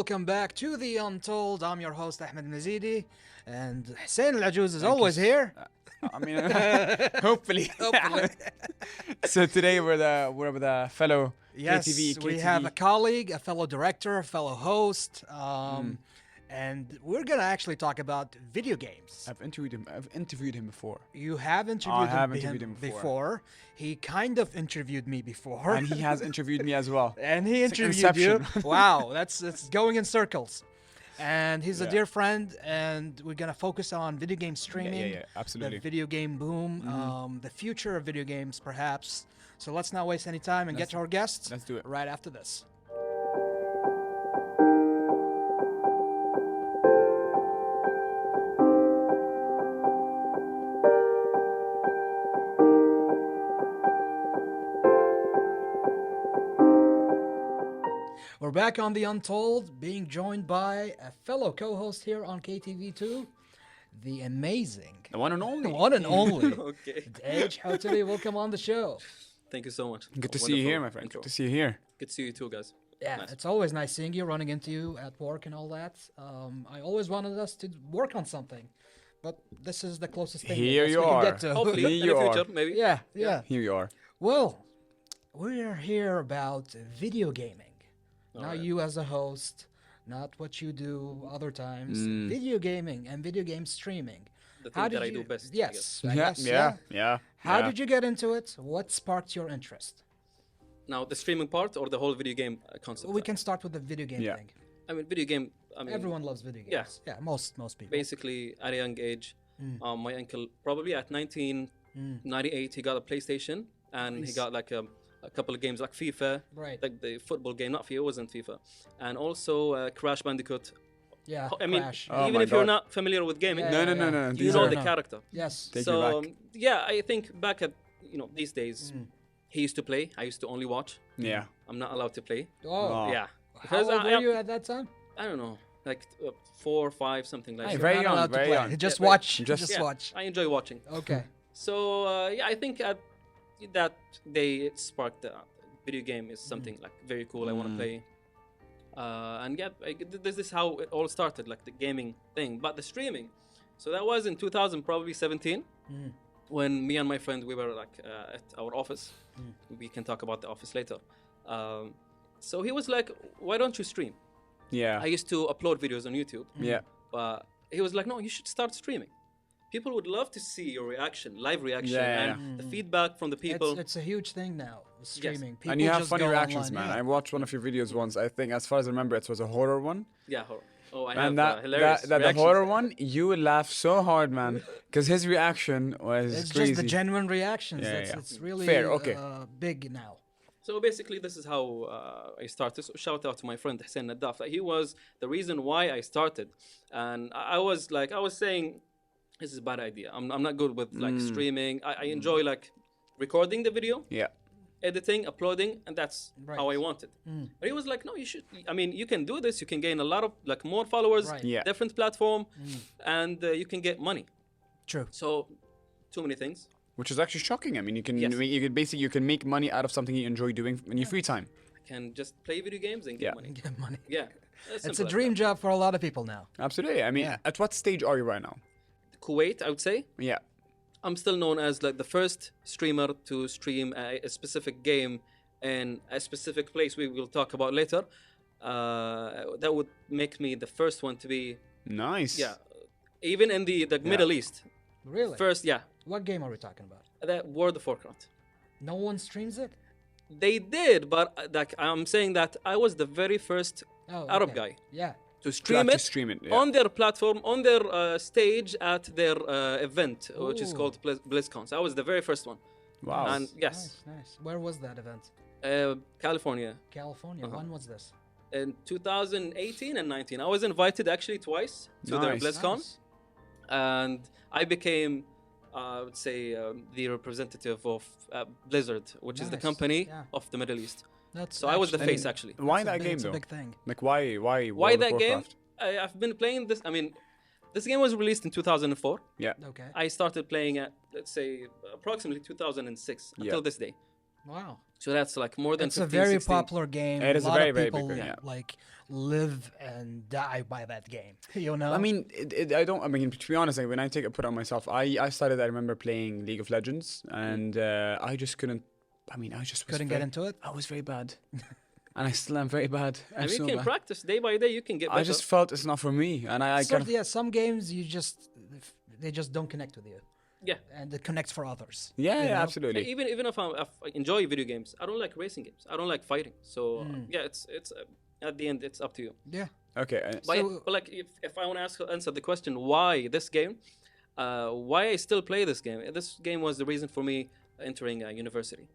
welcome back to the Untold. I'm your host Ahmad Mazidi, and Hussein Ajouz is Thank always you. here. I mean, hopefully. Hopefully. So today we're with a fellow Yes, KTV. we have a colleague, a fellow director, a fellow host, and we're gonna actually talk about video games. I've interviewed him before, You have interviewed, have interviewed him before. He kind of interviewed me before, and he has interviewed me as well. and he It's like interviewed you. Inception. Wow, that's going in circles. And he's a Yeah. dear friend, and we're gonna focus on video game streaming. Yeah, absolutely. The video game boom, the future of video games, perhaps. So let's not waste any time and get to our guests. Let's do it. Right after this. We're back on The Untold, being joined by a fellow co-host here on KTV2, the amazing, The one and only. the one and only, Okay. Duaij. Hutari, welcome on the show. Thank you so much. Good to see you here, my Wonderful friend. intro. Good to see you here. Good to see you too, guys. Yeah, Nice. it's always nice seeing you, running into you at work and all that. I always wanted us to work on something, but this is the closest thing Here I guess you we can are. get to. Hopefully, in you the are. future, maybe. Yeah. Here you are. Well, we're here about video gaming. Not Alright. you as a host, not what you do other times. Mm. Video gaming and video game streaming. The thing that I do best. I Yes. guess. I guess, Yeah. How did you get into it? What sparked your interest? Now, the streaming part or the whole video game concept? We can start with the video game Yeah. thing. I mean, video game. I mean, Everyone loves video games. Yeah. Yeah, most people. basically at a young age, my uncle probably at 1998 he got a PlayStation and he Nice. got like a couple of games like FIFA, Right. like the football game, not FIFA, it wasn't FIFA, and also Crash Bandicoot. Yeah. I mean, Crash. Oh even my if you're God. not familiar with gaming, Yeah, No. you These know are the no. character. Yes. Take So me back. yeah, I think back at these days, he used to play. I used to only watch. Yeah. I'm not allowed to play. Oh. Oh. Yeah, How because old I, were you at that time? I don't know, like 4 or 5, something like Hey, that. very Not young, allowed to very play. young. Just Yeah, watch. just- Just Yeah, watch. I enjoy watching. Okay. So yeah, I think at that day it sparked the video game is something like very cool. I want to play. And yeah, this is how it all started, like the gaming thing. But the streaming, so that was in 2000, probably 17, when me and my friend we were like at our office. We can talk about the office later. So he was like, "Why don't you stream?" Yeah. I used to upload videos on YouTube. Yeah. But he was like, no, you should start streaming. People would love to see your reaction, live reaction, Yeah. and the feedback from the people. It's a huge thing now. Streaming. People And you have just funny go reactions, online. man. Yeah. I watched one of your videos once. I think, as far as I remember, it was a horror one. Yeah, horror. Oh, I And have hilarious the reactions. horror one, you would laugh so hard, man, because his reaction was It's crazy. just the genuine reactions. Yeah, It's, yeah. it's really Fair, okay. Big now. So basically, this is how I started. So shout out to my friend Hussein Nadaf. He was the reason why I started. And I was saying, this is a bad idea. I'm not good with like streaming. I enjoy like recording the video, Yeah. editing, uploading, and that's Right. how I wanted. But he was like, no, you should. I mean, you can do this. You can gain a lot of like more followers, Right. Yeah. different platform, and you can get money. True. So, too many things. Which is actually shocking. I mean, you can Yes. you can make money out of something you enjoy doing in your free time. I can just play video games and get Yeah. money. Get money. Yeah, It's a dream job for a lot of people now. Absolutely. I mean, Yeah. at what stage are you right now? Kuwait, I would say. Yeah. I'm still known as like the first streamer to stream a specific game in a specific place we will talk about later. That would make me the first one to be, Nice. yeah, even in the Middle East. Really? First, yeah, What game are we talking about? the World of Warcraft. No one streams it? They did, but like I'm saying that I was the very first Oh, Arab okay. guy Yeah. to stream actually it, stream it, yeah. on their platform, on their stage at their event, which is Ooh. called BlizzCon. So I was the very first one. Wow. And yes, Nice. Where was that event? California California. When was this? in 2018 and 19. I was invited actually twice to their Nice. BlizzCon, Nice. and I became, I would say, the representative of Blizzard, which is the Nice. company Yeah. of the Middle East. That's So I was the actually- face actually. Why that's a that big- game it's a though? big thing. Like why Why World of that game? Warcraft? I've been playing this. I mean, this game was released in 2004. Yeah. Okay. I started playing at, let's say, approximately 2006 until Yeah. this day. Wow. So that's like more than It's a 15, very 16. popular game. It is a a lot very, of very people big game, yeah. like live and die by that game. You know. I mean, I don't. I mean, to be honest, like, when I take a put on myself, I started. I remember playing League of Legends, and I just couldn't. I mean, I just was Couldn't get into it. I was very bad, and I still am very bad. I'm And you so can bad. practice day by day. You can get better. I just felt it's not for me, and I Sort kind of, of yeah, some games they just don't connect with you, yeah. and it connects for others. yeah, you yeah, know? absolutely. Even if I enjoy video games, I don't like racing games. I don't like fighting. So yeah, it's at the end it's up to you. Yeah. Okay, But, So- but like if I want to answer the question why this game, why I still play this game. This game was the reason for me entering university.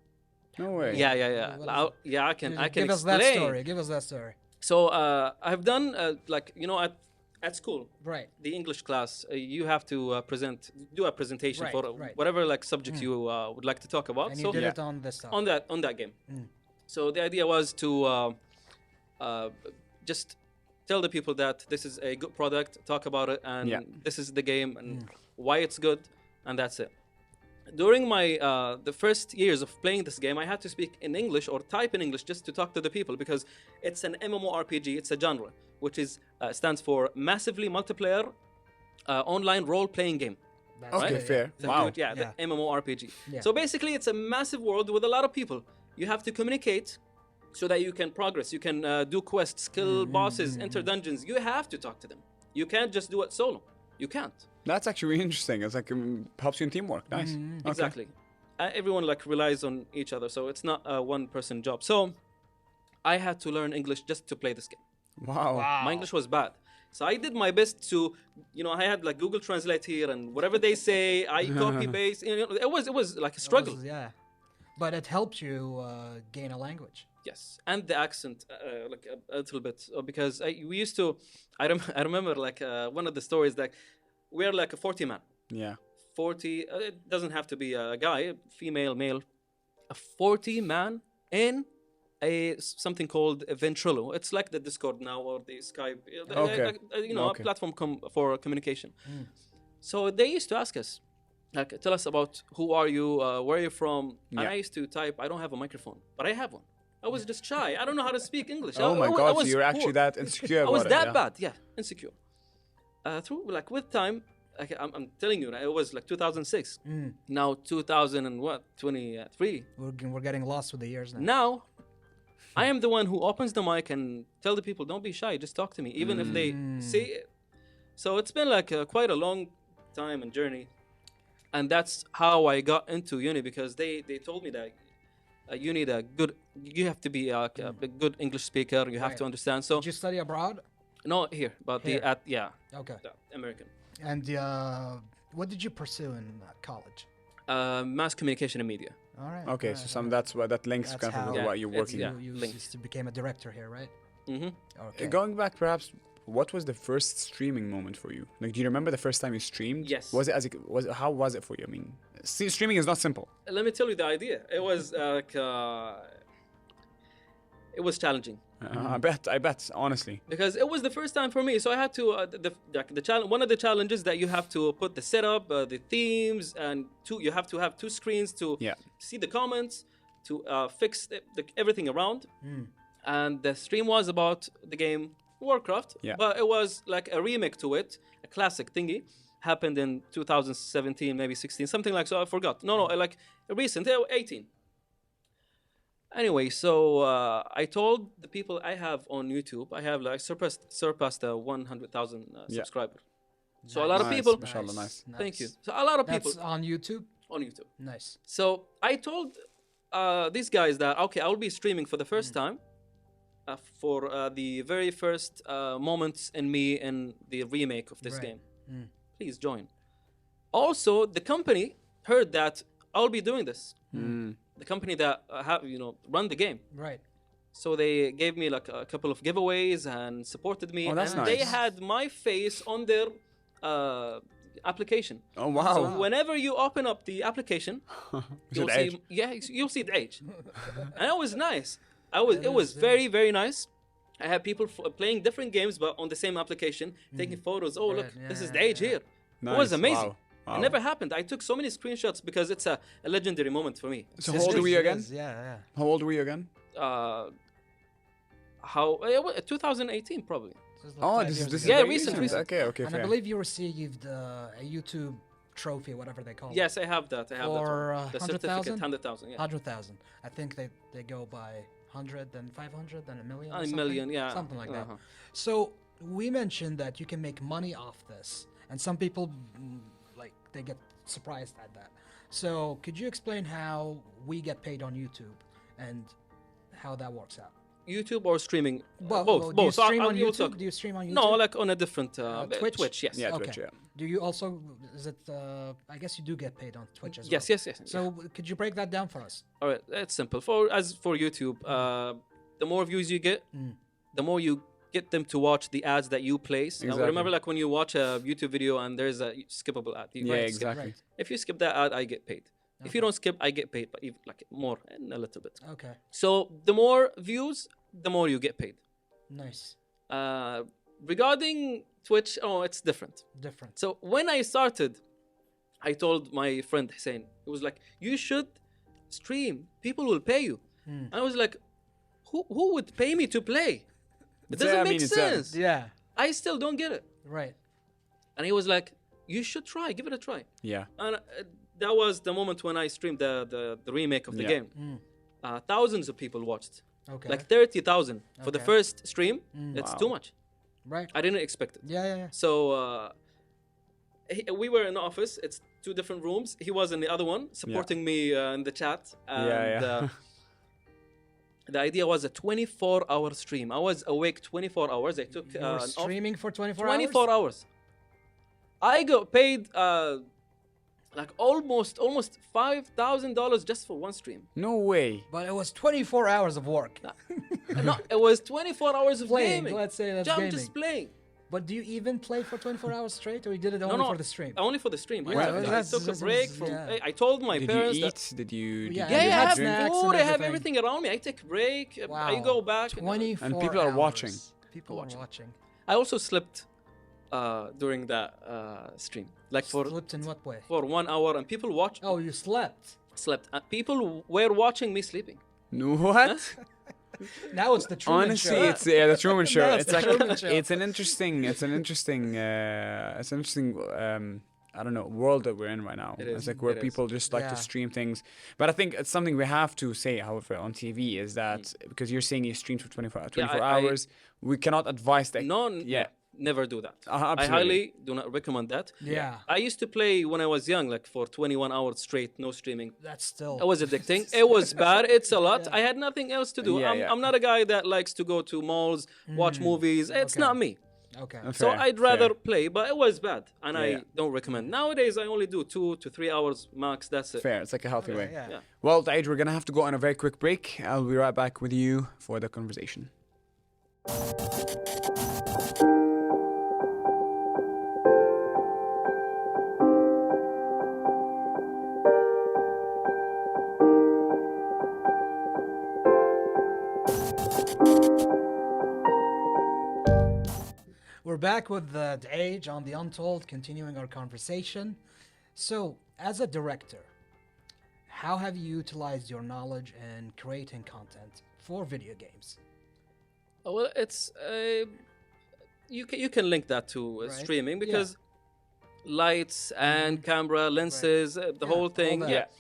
no way. Yeah. What is Yeah, I can Give us explain. that story. Give us that story. So I've done like at school. Right. The English class, you have to do a presentation Right, for right. whatever like subject you would like to talk about. And so you did Yeah. it on this stuff. on that game. So the idea was to just tell the people that this is a good product, talk about it, and Yeah. this is the game and why it's good, and that's it. During my the first years of playing this game, I had to speak in English or type in English just to talk to the people because it's an MMORPG. It's a genre which is stands for massively multiplayer online role-playing game. That's Okay, good, fair. So Wow. yeah, the MMORPG. Yeah. So basically, it's a massive world with a lot of people. You have to communicate so that you can progress. You can do quests, kill bosses, enter dungeons. You have to talk to them. You can't just do it solo. You can't. That's actually really interesting. It's like helps you in teamwork. Nice. Okay. Exactly. Everyone like relies on each other, so it's not a one-person job. So I had to learn English just to play this game. Wow. My English was bad. So I did my best to, I had like Google Translate here, and whatever they say, I copy paste. It was like a struggle. Yeah. But it helped you gain a language. Yes, and the accent, like a little bit, because we used to. I remember like one of the stories that we're like a 40 man. Yeah. 40. It doesn't have to be a guy, female, male. A 40 man in something called a Ventrilo. It's like the Discord now or the Skype. Okay. A Okay. platform for communication. So they used to ask us, like, tell us about who are you, where are you from, and Yeah. I used to type. I don't have a microphone, but I have one. I was just shy. I don't know how to speak English. Oh my I God! So was you're poor. actually that insecure I about was it. that yeah. bad. Yeah, insecure. Through like with time, like, I'm telling you, it was like 2006. Now 23. We're getting lost with the years now. Now, I am the one who opens the mic and tell the people, don't be shy, just talk to me, even if they see it. So it's been like quite a long time and journey. And that's how I got into uni, because they told me that you need you have to be a good English speaker, you have Right. to understand. So, Did you study abroad? not here, but Here. Okay. the American. And what did you pursue in college? Mass communication and media. All right. Okay, all so right. that's what that links That's kind of how- with Yeah, what you're it's- working. yeah. You Link. became a director here, right? Mm-hmm. Okay. Going back, perhaps, what was the first streaming moment for you? Like, do you remember the first time you streamed? Yes. How was it for you? I mean, streaming is not simple. Let me tell you the idea. It was like it was challenging. I bet, honestly. Because it was the first time for me, so I had to the challenge. One of the challenges that you have to put the setup, the themes, and you have to have two screens to Yeah. see the comments, to fix everything around. And the stream was about the game Warcraft, Yeah. but it was like a remake to it, a classic thingy. Happened in 2017, maybe 16, something like so. I forgot. No, like recent, 18. Anyway, so I told the people I have on YouTube, I have like surpassed the 100,000 subscribers. So a lot of Nice, people. mashallah, nice. Thank you. So a lot of people That's on YouTube. on YouTube. Nice. So I told these guys that okay, I will be streaming for the first time for the very first moments in me in the remake of this Right. game. Please join. Also, the company heard that I'll be doing this. The company that run the game. Right. So they gave me like a couple of giveaways and supported me. Oh, that's and they nice. had my face on their application. Oh wow! So whenever you open up the application, you'll Duaij. see you'll see Duaij. And it was nice. It was very, very nice. I had people playing different games but on the same application, taking photos. Oh, look, Right, this is yeah, Duaij yeah. here. Nice, It was amazing. wow. It never happened. I took so many screenshots because it's a legendary moment for me. So how old were you again? Yeah. How old were you again? 2018 probably. This is like Oh, 5 this years is ago. Yeah, very recent. Okay, And fair. I believe you received a YouTube trophy, whatever they call it. Yes, I have that. I have For, that. One. The 100,000? certificate, 100,000. Yeah. 100,000. I think they go by 100, then 500, then a million. or A something. million, yeah. Something like Uh-huh. that. So we mentioned that you can make money off this, and some people like they get surprised at that. So could you explain how we get paid on YouTube and how that works out? YouTube or streaming? Both. Both. Do you So stream on you'll YouTube? talk- Do you stream on YouTube? No, like on a different Twitch? Yes. Yeah, Okay. Twitch, yeah. Do you also? Is it? I guess you do get paid on Twitch as Yes, well. yes. So could you break that down for us? All right, it's simple. For YouTube, the more views you get, the more you get them to watch the ads that you place. Now, Exactly. remember, like when you watch a YouTube video and there's a skippable ad. You Yeah, right, skip. exactly. Right. If you skip that ad, I get paid. If you Okay. don't skip, I get paid, but even like more and a little bit. Okay. So the more views, the more you get paid. Nice. Regarding Twitch, it's different. Different. So when I started, I told my friend Hussein, he was like, "You should stream. People will pay you." I was like, "Who would pay me to play? It doesn't make sense. Yeah. I still don't get it." Right. And he was like, "You should try. Give it a try." Yeah. And that was the moment when I streamed the remake of the Yeah. game. Thousands of people watched. Okay. Like 30,000 for the Okay. first stream. It's Wow. too much. Right. I didn't expect it. Yeah. So we were in the office. It's two different rooms. He was in the other one, supporting me in the chat. And the idea was a 24-hour stream. I was awake 24 hours. I took You were streaming for 24 hours? 24 hours. I got paid like almost $5,000 just for one stream. No way. But it was 24 hours of work. No, it was 24 hours of Playing, gaming. let's say that's I'm gaming. just playing. But do you even play for 24 hours straight, or you did it only for the stream? Only for the stream. Yeah, I that's- took a that's- break from. yeah. I told my Did parents you that. eat? Did you? Yeah, Did Yeah, you you I had have drink? snacks food. and I have everything. everything around me. I take a break. Wow. I go back. 24 And people are hours. watching. People are watching. I also slept during that stream, like Slept in what way? for 1 hour, and people watched. Oh, you slept. Slept. People were watching me sleeping. No, what? Now it's the Truman Honestly, Show. it's the Truman Show. That's It's the like Truman Show. it's an interesting. I don't know, world that we're in right now. It It's is. like where It is. people just like to Yeah. stream things. But I think it's something we have to say, however, on TV is that because you're saying you stream for 24 I- hours, we cannot advise that. Yeah. Never do that. I Absolutely. highly do not recommend that. Yeah. I used to play when I was young, like for 21 hours straight, no streaming. That's still. It was addicting. It was bad. It's a lot. Yeah. I had nothing else to do. Yeah, I'm not a guy that likes to go to malls, watch movies. It's Okay. not me. Okay. So Fair, I'd rather fair. play, but it was bad, and I Yeah. don't recommend. Nowadays, I only do 2 to 3 hours max. That's it. Fair. It's like a healthy way. Yeah. Yeah. Well, Duaij, we're gonna have to go on a very quick break. I'll be right back with you for the conversation. We're back with the Duaij on the Untold, continuing our conversation. So, as a director, how have you utilized your knowledge in creating content for video games? Well, it's you can link that to Right. streaming Yeah. because lights and camera lenses, the Yeah, whole thing. all that.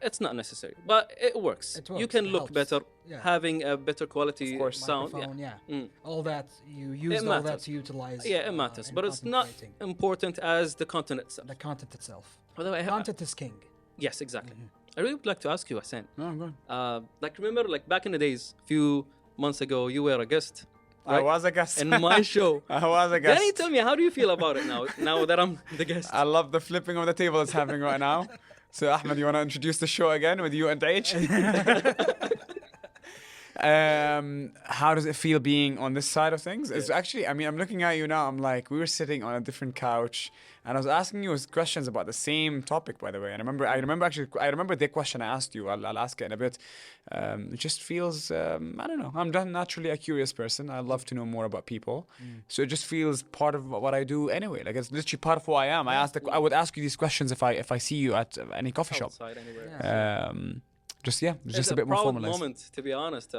It's not necessary, but it works. It You works, can it look helps. better, Yeah. having a better quality Of course. sound. Microphone, yeah. Mm. All that, you used all that matters. to utilize. Yeah, it matters, in but it's content not creating. important as the content itself. The content itself. By the way, Content is king. yes, exactly. I really would like to ask you, Hussein. No, I'm good. Like remember, like back in the days, few months ago, you were a guest I right? was a guest. in my show. I was a guest. Can you tell me how do you feel about it now? Now that I'm the guest. I love the flipping of the table that's happening right now. So, Ahmad, you want to introduce the show again with you and Duaij? How does it feel being on this side of things? It's actually, I mean, I'm looking at you now. I'm like, we were sitting on a different couch, and I was asking you questions about the same topic, by the way. And I remember the question I asked you. I'll ask it in a bit. It just feels, I don't know. I'm naturally a curious person. I love to know more about people, so it just feels part of what I do anyway. Like it's literally part of who I am. I would ask you these questions if I see you at any coffee shop. Outside anywhere. Yeah. Just It's a bit more proud formalized. moment, to be honest.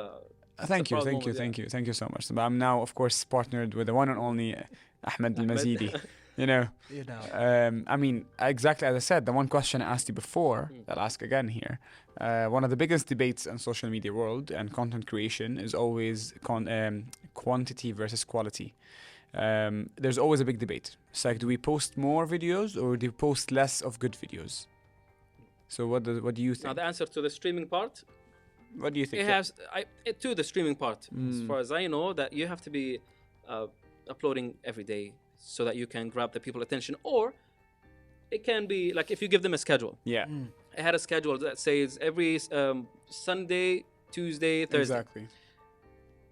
Thank you proud moment, thank you so much. But I'm now, of course, partnered with the one and only Ahmad ALMazeedi. You know, I mean, exactly as I said, the one question I asked you before, I'll ask again here. One of the biggest debates in social media world and content creation is always quantity versus quality. There's always a big debate. It's like, do we post more videos or do we post less of good videos? So what do you think? Now the answer to the streaming part, What do you think? it has to the streaming part. As far as I know, that you have to be uploading every day so that you can grab the people's attention, or it can be like if you give them a schedule. Yeah, I had a schedule that says every Sunday, Tuesday, Thursday, exactly.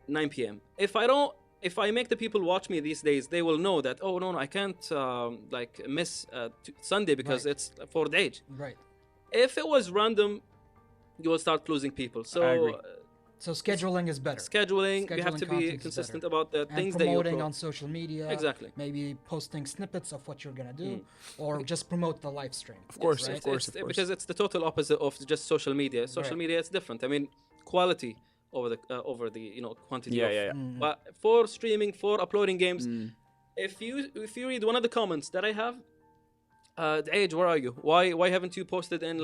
9 p.m. If I make the people watch me these days, they will know that, oh no, I can't miss Sunday because it's for Duaij. Right. If it was random, you will start losing people. I agree. So scheduling is better. Scheduling, you have Scheduling to be content is consistent better. about the And things that you promoting upload. on social media. Exactly. Maybe posting snippets of what you're gonna do, or just promote the live stream. Of course, right? of course. Because it's the total opposite of just social media. Social Right. media, it's different. I mean, quality over the quantity. Yeah. But for streaming, for uploading games, if you read one of the comments that I have, Duaij, where are you? Why haven't you posted in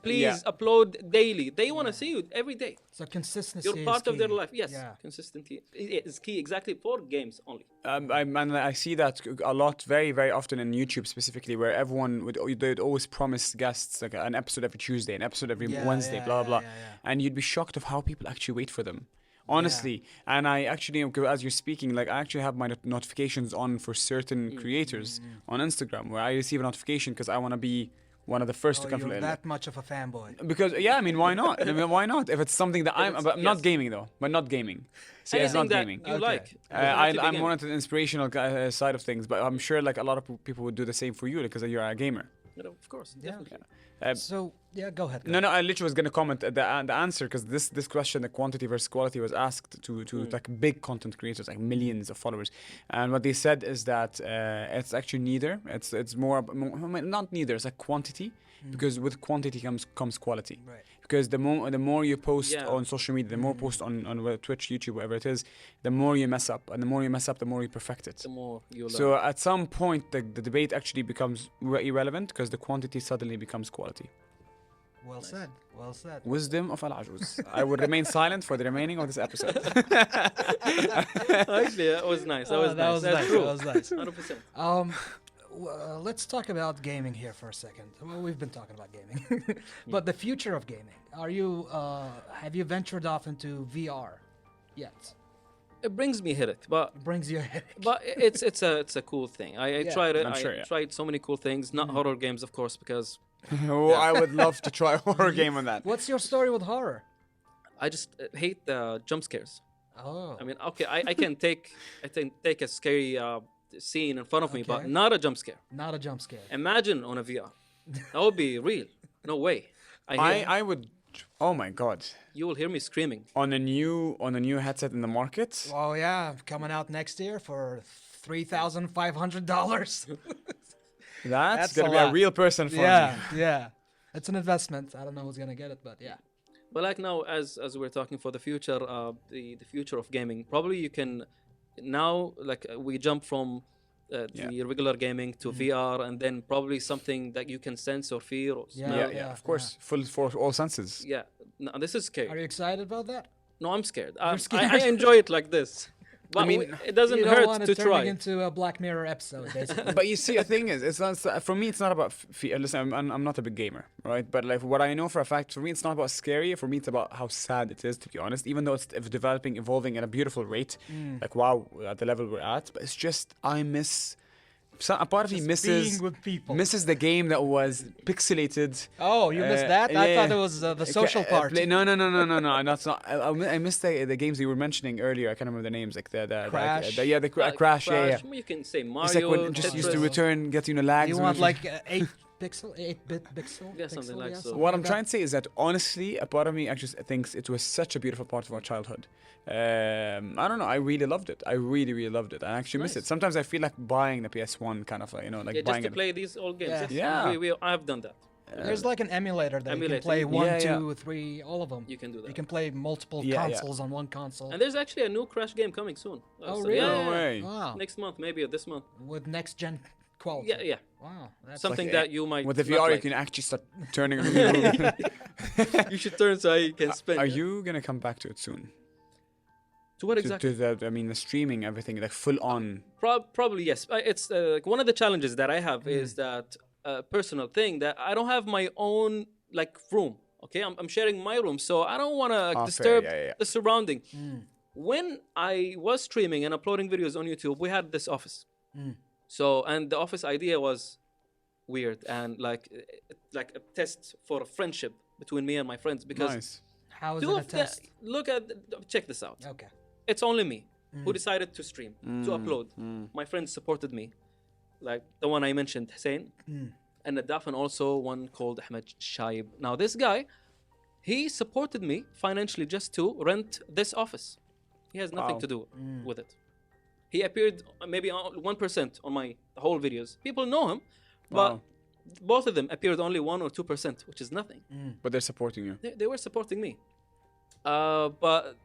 please upload daily? They want to see you every day. So consistency. You're part is of their key. life. Yes, Yeah. consistency is key exactly for games only. I see that a lot, very, very often in YouTube specifically, where everyone they'd always promise guests like an episode every Tuesday, an episode every Wednesday, blah blah blah, and you'd be shocked of how people actually wait for them. Honestly, and I actually, as you're speaking, like I actually have my notifications on for certain creators on Instagram, where I receive a notification because I want to be one of the first to come. You're that much of a fanboy. Because I mean, why not? I mean, why not? If it's something that I'm not yes. gaming though, but not gaming. See, it's not Anything that gaming. you Okay. like. Doesn't have to be I'm game. more into the inspirational side of things, but I'm sure like a lot of people would do the same for you because you're a gamer. Of course, definitely. So go ahead. No, I literally was gonna comment at the answer because this question, the quantity versus quality, was asked to like big content creators, like millions of followers, and what they said is that it's actually neither. It's more not neither. It's like quantity, because with quantity comes quality. Right. Because the more you post on social media, the more post on Twitch, YouTube, whatever it is, the more you mess up, and the more you mess up, the more you perfect it. The more you learn. So at some point, the debate actually becomes irrelevant because the quantity suddenly becomes quality. Well said. Well said. Wisdom of Ajouz. I will remain silent for the remaining of this episode. Actually, that was nice. That was nice. That's nice. true. That was nice. 100%. Let's talk about gaming here for a second. Well, we've been talking about gaming, but the future of gaming. Have you ventured off into VR yet? It brings me headache, but Brings you a headache. but it's a cool thing. I tried it. I'm sure, I tried so many cool things. Not horror games, of course, because Oh, I would love to try a horror game on that. What's your story with horror? I just hate the jump scares. Oh. I mean, okay, I can take a scary scene in front of me, but Okay. not a jump scare. Not a jump scare. Imagine on a VR. That would be real. No way. I would. Oh my god! You will hear me screaming. On a new headset in the market. Oh yeah, coming out next year for $3,500. That's a gonna be a lot. real person for me. Yeah. It's an investment. I don't know who's gonna get it, but yeah. But like now, as we're talking for the future, the future of gaming, probably you can now we jump from the regular gaming to VR, and then probably something that you can sense or feel or smell. Yeah, of course, full for all senses. Yeah. No, this is scary. Are you excited about that? No, I'm scared. You're scared? I enjoy it like this. But it doesn't You don't hurt want to it turning try. into a Black Mirror episode, basically. But you see, the thing is, it's not for me. It's not about fear. Listen, I'm not a big gamer, right? But like what I know for a fact, for me, it's not about scary. For me, it's about how sad it is, to be honest. Even though it's evolving at a beautiful rate, like wow, at the level we're at. But it's just I miss a part of me Just misses being with people. the game that was pixelated. Oh, you missed that? I yeah. thought it was the social part. No. That's not. I missed the games you were mentioning earlier. I can't remember the names. Like the Crash. Crash. Yeah. You can say Mario. It's like when it just used to Tetris. return, get lags. You when want you- like 8-bit pixel? Yeah, something like so. What I'm trying to say is that honestly, a part of me actually thinks it was such a beautiful part of our childhood. I don't know. I really loved it. I really loved it. I actually miss Nice. it. Sometimes I feel like buying the PS1, kind of like Yeah, just buying to it. play these old games. Yeah. Yes. Yeah. I've done that. There's like an emulator that you can Emulator. play one, Yeah, yeah. 2, 3, all of them. You can do that. You can play multiple Yeah, yeah. consoles on one console. And there's actually a new Crash game coming soon. Oh, So, really? Yeah, No way. Wow. Next month, maybe, or this month. With next gen quality. Yeah. Wow. That's Something like, that you might. With the not VR, you like. can actually start turning. Are You should turn so you can spin. you gonna come back to it soon? To what exactly? To the streaming, everything, like full on. Probably yes. It's like one of the challenges that I have is that personal thing that I don't have my own like room. Okay, I'm sharing my room, so I don't want to fair, disturb yeah. the surrounding. When I was streaming and uploading videos on YouTube, we had this office. So and the office idea was weird and like a test for a friendship between me and my friends because Nice. How is two it a of the, test? check this out. Okay. It's only me who decided to stream, to upload. My friends supported me, like the one I mentioned, Hussein, and Nadaf, and also one called Ahmad Shaib. Now, this guy, he supported me financially just to rent this office. He has nothing Wow. to do with it. He appeared maybe 1% on my whole videos. People know him, but Wow. both of them appeared only 1 or 2%, which is nothing. But they're supporting you. They were supporting me. But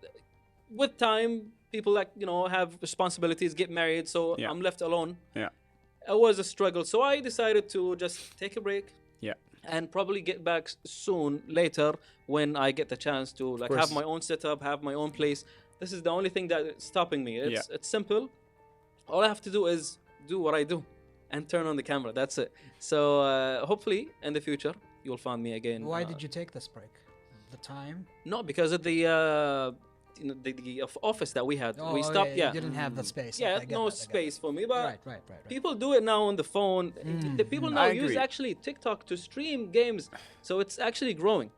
with time, people have responsibilities, get married, so Yeah. I'm left alone. Yeah. It was a struggle, so I decided to just take a break Yeah. and probably get back soon later when I get the chance to have course. my own setup, have my own place. This is the only thing that's stopping me. It's simple. All I have to do is do what I do and turn on the camera. That's it. So hopefully in the future you'll find me again. Why did you take this break? The time? No, because of the office that we had. Oh, We stopped. You didn't have the space. Yeah, Okay, I get no that, I get space for me. But that. Right. people do it now on the phone. The people now I use agree. actually TikTok to stream games, so it's actually growing.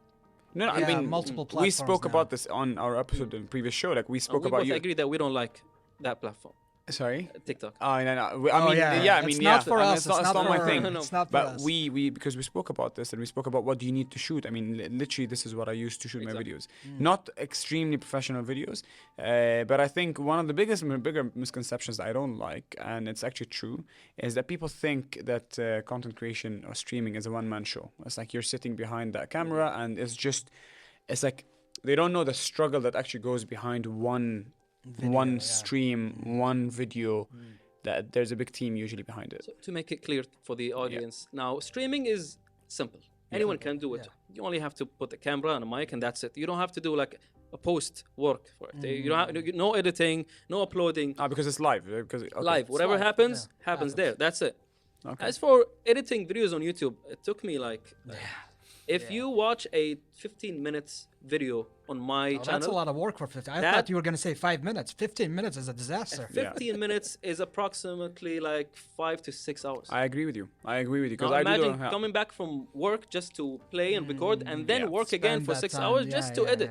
No, Yeah, I mean, multiple we platforms spoke now. about this on our episode in the previous show. Like, we spoke we about both you. agree that we don't like that platform, Sorry? TikTok. Oh, no. I mean, I mean, it's yeah. not for I mean, us. It's not my for, thing. It's not for But us. we because we spoke about this and we spoke about what do you need to shoot. I mean, literally, this is what I used to shoot my Exactly. videos. Not extremely professional videos, but I think one of the bigger misconceptions that I don't like, and it's actually true, is that people think that content creation or streaming is a one-man show. It's like you're sitting behind that camera, and it's like they don't know the struggle that actually goes behind one stream, one video. That there's a big team usually behind it. So to make it clear for the audience, now streaming is simple. Anyone can do it. You only have to put a camera and a mic, and that's it. You don't have to do like a post work for it. You don't have, no editing, no uploading. Because it's live. Because Live, whatever live, happens, yeah, happens happens. there. That's it. Okay. As for editing videos on YouTube, it took me like. If you watch a 15 minutes video on my channel, That's a lot of work for 15. I That- thought you were going to say 5 minutes. 15 minutes is a disaster. 15 minutes is approximately like 5 to 6 hours. I agree with you. Because Now I imagine do coming back from work just to play and record and then yeah. work again Spend for that 6 time. hours Yeah, just to yeah, edit.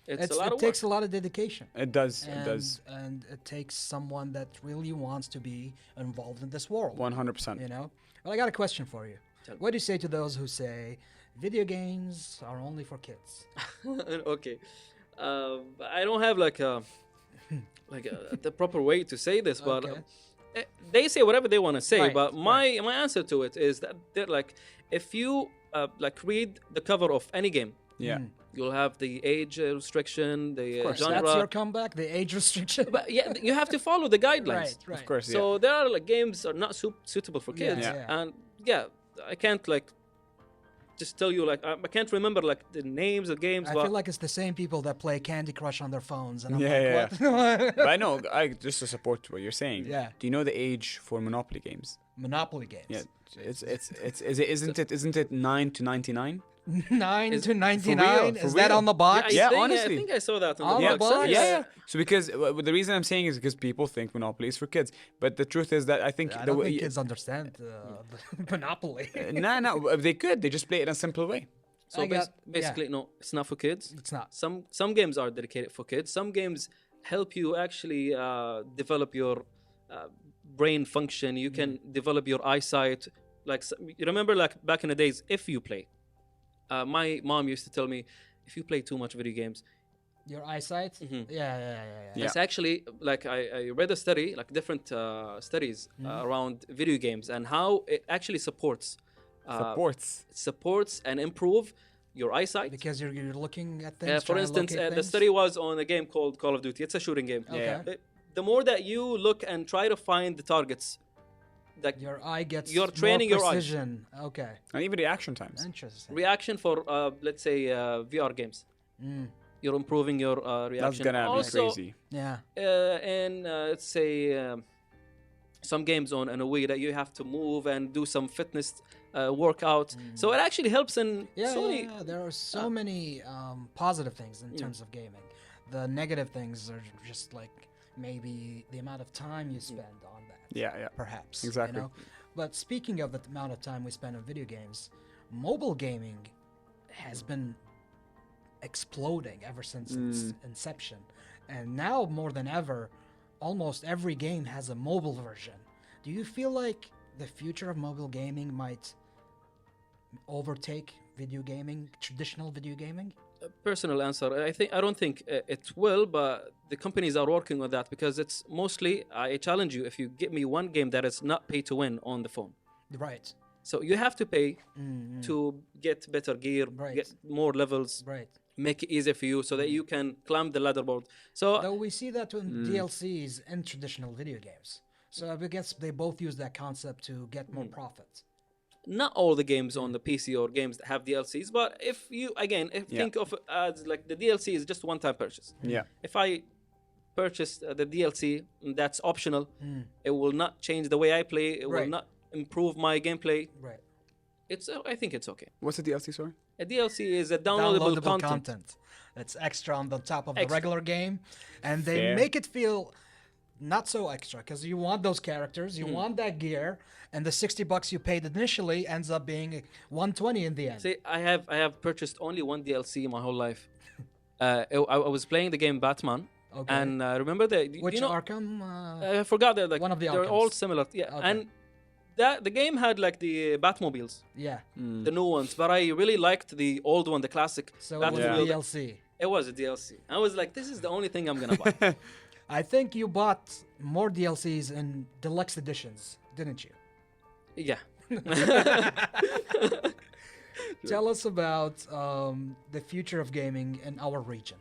yeah. It's a lot It of takes work. a lot of dedication. It does. It does. And it takes someone that really wants to be involved in this world. 100%. You know? Well, I got a question for you. What do you say to those who say video games are only for kids? Okay. I don't have like the proper way to say this, but Okay. they say whatever they want to say. Right, But my answer to it is that they're like, if you read the cover of any game, Yeah. you'll have the age restriction, the course. genre. That's your comeback, the age restriction. But yeah, you have to follow the guidelines. Right. Of course. So there are like games are not suitable for kids, Yeah. and I can't like just tell you like I can't remember like the names of games. I but feel like it's the same people that play Candy Crush on their phones. And I'm Yeah, like, what? But I know. Just to support what you're saying. Yeah. Do you know the age for Monopoly games? Monopoly games. Yeah. Isn't it 9 to 99? 9 Is- to for 99. real, Is for that real. on the box? Yeah, I think, honestly. I think I saw that On on the the box. box? Yeah. So because the reason I'm saying is because people think Monopoly is for kids, but the truth is that I think I the don't way think kids understand Monopoly. no, they could. They just play it in a simple way. So I got- basically, no, it's not for kids. It's not. Some games are dedicated for kids. Some games help you actually develop your brain function. You can develop your eyesight. Like you remember, like back in the days, if you play, my mom used to tell me, if you play too much video games, Your eyesight? Yeah. it's actually like I read a study, like different studies around video games and how it actually supports and improve your eyesight. Because you're looking at things. For trying to instance, locate the things? study was on a game called Call of Duty. It's a shooting game. Okay. The more that you look and try to find the targets, that Your eye gets You're training more your eyes. precision. Okay. And even reaction times. Interesting. reaction for let's say VR games, you're improving your That's reaction. gonna be Also, crazy. Yeah. and let's say some games on a way that you have to move and do some fitness workout. So it actually helps in Yeah, so many. there are so many positive things in terms of gaming. The negative things are just like maybe the amount of time you spend on that. Yeah. Perhaps. Exactly. You know? But speaking of the amount of time we spend on video games, mobile gaming has been exploding ever since its inception. And now more than ever, almost every game has a mobile version. Do you feel like the future of mobile gaming might overtake video gaming, traditional video gaming? Personal answer, I don't think it will, but the companies are working on that because it's mostly, I challenge you, if you give me one game that is not pay to win on the phone. Right. So you have to pay to get better gear, Right. get more levels, Right. make it easier for you so that you can climb the leaderboard. So Though we see that in DLCs in traditional video games. So I guess they both use that concept to get more profit. not all the games on the PC or games that have DLCs, but if you think of it as like the DLC is just one-time purchase. Yeah. If I purchase the DLC, that's optional. It will not change the way I play. It will Right. not improve my gameplay. Right. I think it's okay. What's the DLC, sorry? A DLC is a downloadable content. That's extra on the top of the Extra. regular game, and they Fair. make it feel not so extra because you want those characters, you want that gear, and the $60 you paid initially ends up being $120 in the end. See, I have purchased only one DLC my whole life. I was playing the game Batman, Okay. and remember Which you know, Arkham? I forgot that like One of the they're all Arkhams. similar. Yeah, Okay. and the game had like the Batmobiles, Yeah. the new ones, but I really liked the old one, the classic. So it was a Batmobile. DLC. It was a DLC. I was like, this is the only thing I'm gonna buy. I think you bought more DLCs in deluxe editions, didn't you? Yeah. Tell us about the future of gaming in our region.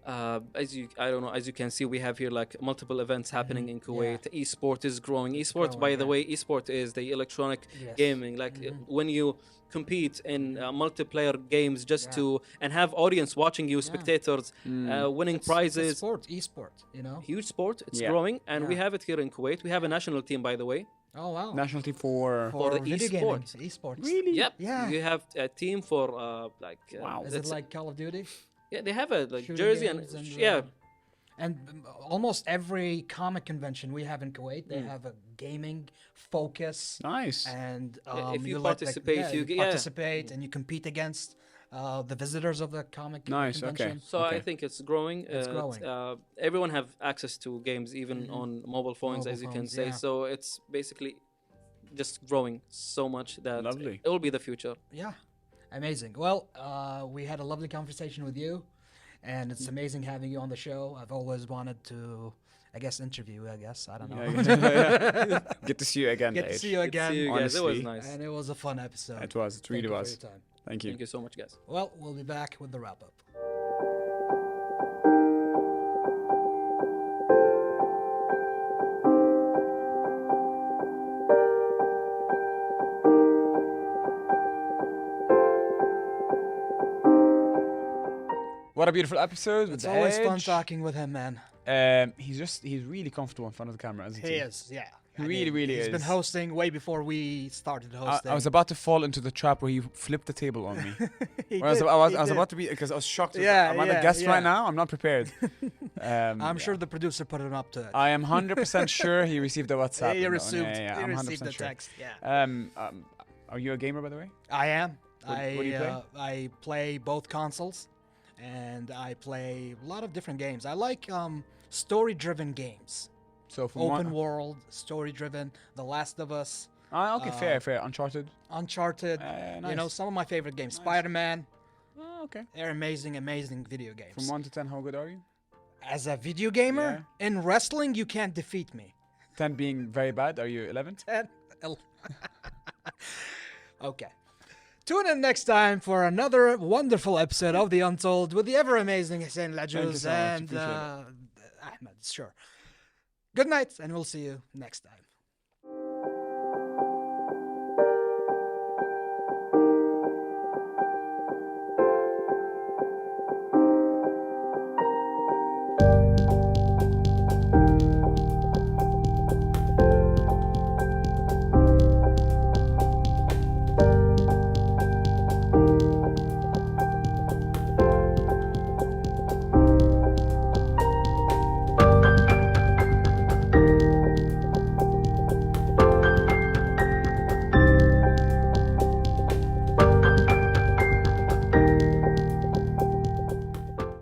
As you can see, we have here like multiple events happening in Kuwait. Yeah. Esport is growing. Esport, growing, by the yeah. way, esport is the electronic Yes. gaming. Like when you compete in multiplayer games just Yeah. to and have audience watching you, spectators, winning prizes. It's sport, e-sport, you know? Huge sport. It's Yeah. growing, and we Yeah. have it here in Kuwait. We have a national team, by the way. Oh, wow. National team for for the video e-sport. gaming, esports. Really? Yep. Yeah. You have a team for like. Wow. Is it like Call of Duty? Yeah, they have a like Shooting jersey games and and, yeah. And almost every comic convention we have in Kuwait, they have a gaming focus. Nice. And if you let the- participate, yeah, you you get- yeah. participate and you compete against the visitors of the comic Nice, okay. convention. So Okay. I think it's growing. It's growing. Everyone have access to games, even on mobile phones, Mobile as you can phones, say. yeah. So it's basically just growing so much that Lovely. it will be the future. Yeah, amazing. Well, we had a lovely conversation with you, and it's amazing having you on the show. I've always wanted to, I guess, interview. I guess I don't know. Get to see you again, Get to Duaij. see you again. See you guys. It was honestly. nice. And it was a fun episode. It was. It Thank really you for was. your time. Thank you. Thank you so much, guys. Well, we'll be back with the wrap up. What a beautiful episode. It's with always fun Edge. talking with him, man. He's really comfortable in front of the camera, isn't he? He is, yeah. Really, really He's is. been hosting way before we started hosting. I was about to fall into the trap where he flipped the table on me. He I was did. about to be, because I was shocked. Yeah, Am I the yeah, guest yeah. right now? I'm not prepared. I'm sure the producer put him up to it. I am 100% sure he received the WhatsApp. he on received, yeah, he I'm 100% received the sure. text. Yeah. Are you a gamer, by the way? I am. What do you play? I play both consoles, and I play a lot of different games. I like story-driven games. So from Open world, story-driven. The Last of Us, okay, fair. Uncharted. Uncharted. Nice. You know, some of my favorite games. Nice. Spider-Man. Okay. They're amazing video games. From 1 to 10, how good are you? As a video gamer, in wrestling, you can't defeat me. 10 being very bad. Are you 11? 10. Okay. Tune in next time for another wonderful episode of The Untold with the ever-amazing Hussein Thank you Ajouz so much. and Appreciate it. Ahmad. Sure. Good night, and we'll see you next time.